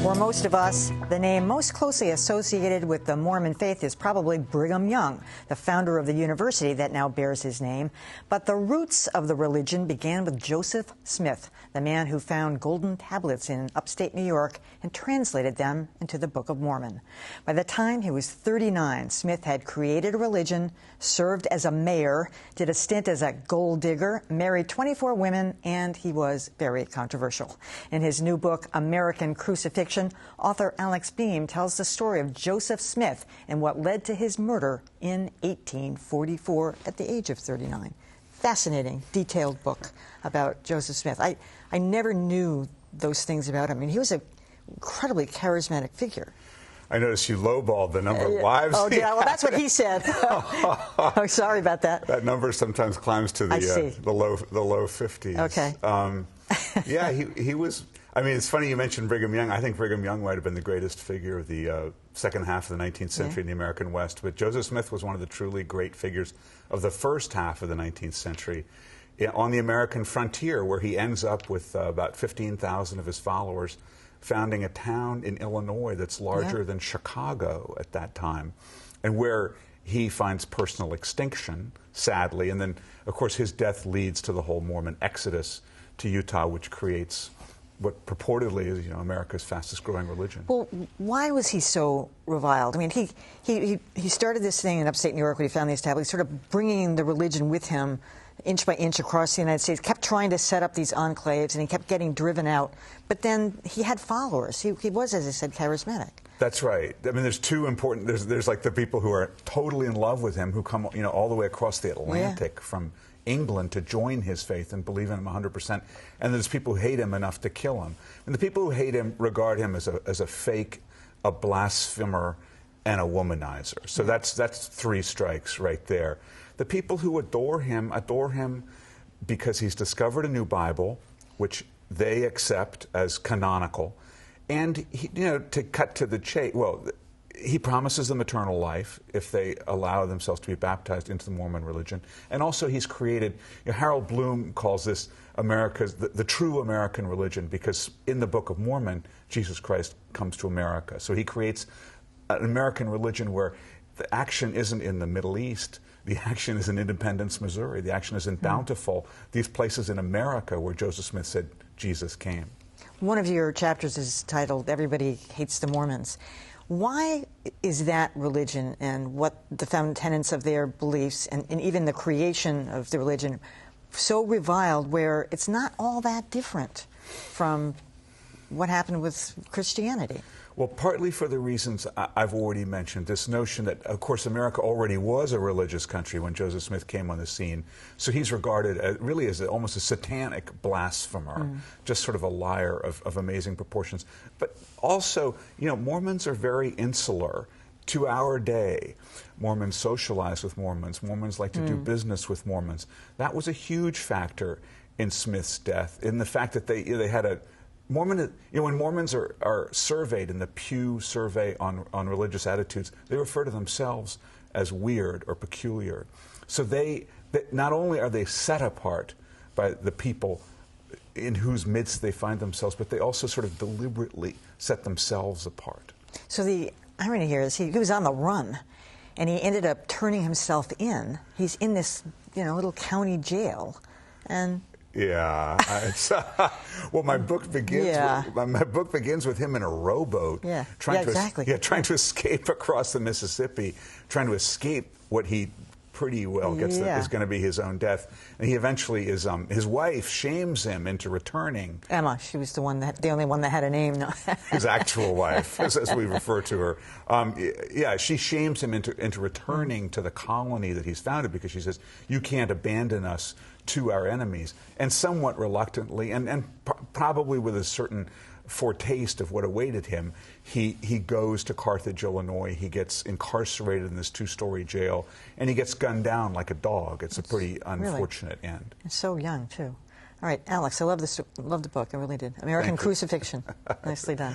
For most of us, the name most closely associated with the Mormon faith is probably Brigham Young, the founder of the university that now bears his name. But the roots of the religion began with Joseph Smith, the man who found golden tablets in upstate New York and translated them into the Book of Mormon. By the time he was 39, Smith had created a religion, served as a mayor, did a stint as a gold digger, married 24 women, and he was very controversial. In his new book, American Crucifixion, author Alex Beam tells the story of Joseph Smith and what led to his murder in 1844 at the age of 39. Fascinating, detailed book about Joseph Smith. I never knew those things about him. I mean, he was an incredibly charismatic figure. I noticed you lowballed the number of wives. Oh, yeah, well, that's what he said. Oh, sorry about that. That number sometimes climbs to the low 50s. Okay. Yeah, he was. I mean, it's funny you mentioned Brigham Young. I think Brigham Young might have been the greatest figure of the second half of the 19th century in the American West. But Joseph Smith was one of the truly great figures of the first half of the 19th century on the American frontier, where he ends up with about 15,000 of his followers, founding a town in Illinois that's larger than Chicago at that time, and where he finds personal extinction, sadly. And then, of course, his death leads to the whole Mormon exodus to Utah, which creates what purportedly is, America's fastest growing religion. Well, why was he so reviled? I mean, he started this thing in upstate New York when he found these tablets, sort of bringing the religion with him inch by inch across the United States, kept trying to set up these enclaves, and he kept getting driven out. But then he had followers. He was, as I said, charismatic. That's right. I mean, there's two important, there's like the people who are totally in love with him, who come, all the way across the Atlantic from England to join his faith and believe in him 100%. And there's people who hate him enough to kill him. And the people who hate him regard him as a fake, a blasphemer, and a womanizer. So that's three strikes right there. The people who adore him because he's discovered a new Bible, which they accept as canonical. And to cut to the chase, well, he promises them eternal life if they allow themselves to be baptized into the Mormon religion. And also he's created, Harold Bloom calls this America's, the true American religion, because in the Book of Mormon, Jesus Christ comes to America. So he creates an American religion where the action isn't in the Middle East. The action is in Independence, Missouri. The action is in Bountiful, these places in America where Joseph Smith said Jesus came. One of your chapters is titled, Everybody Hates the Mormons. Why is that religion and what the founding tenets of their beliefs and even the creation of the religion so reviled, where it's not all that different from what happened with Christianity? Well, partly for the reasons I've already mentioned, this notion that, of course, America already was a religious country when Joseph Smith came on the scene. So he's regarded really as almost a satanic blasphemer, just sort of a liar of amazing proportions. But also, Mormons are very insular. To our day, Mormons socialize with Mormons. Mormons like to do business with Mormons. That was a huge factor in Smith's death, in the fact that they had a when Mormons are surveyed in the Pew survey on religious attitudes, they refer to themselves as weird or peculiar. So they not only are they set apart by the people in whose midst they find themselves, but they also sort of deliberately set themselves apart. So the irony here is he was on the run, and he ended up turning himself in. He's in this little county jail, and yeah, well, my book begins with him in a rowboat, trying to escape across the Mississippi, trying to escape what he pretty well gets is going to be his own death. And he eventually is. His wife shames him into returning. Emma, she was the only one that had a name. His actual wife, as we refer to her. She shames him into returning to the colony that he's founded, because she says, "You can't abandon us to our enemies." And somewhat reluctantly, and probably with a certain foretaste of what awaited him, he goes to Carthage, Illinois. He gets incarcerated in this 2-story jail, and he gets gunned down like a dog. It's a pretty unfortunate end. And so young, too. All right, Alex, I love the book. I really did. American Crucifixion. Nicely done.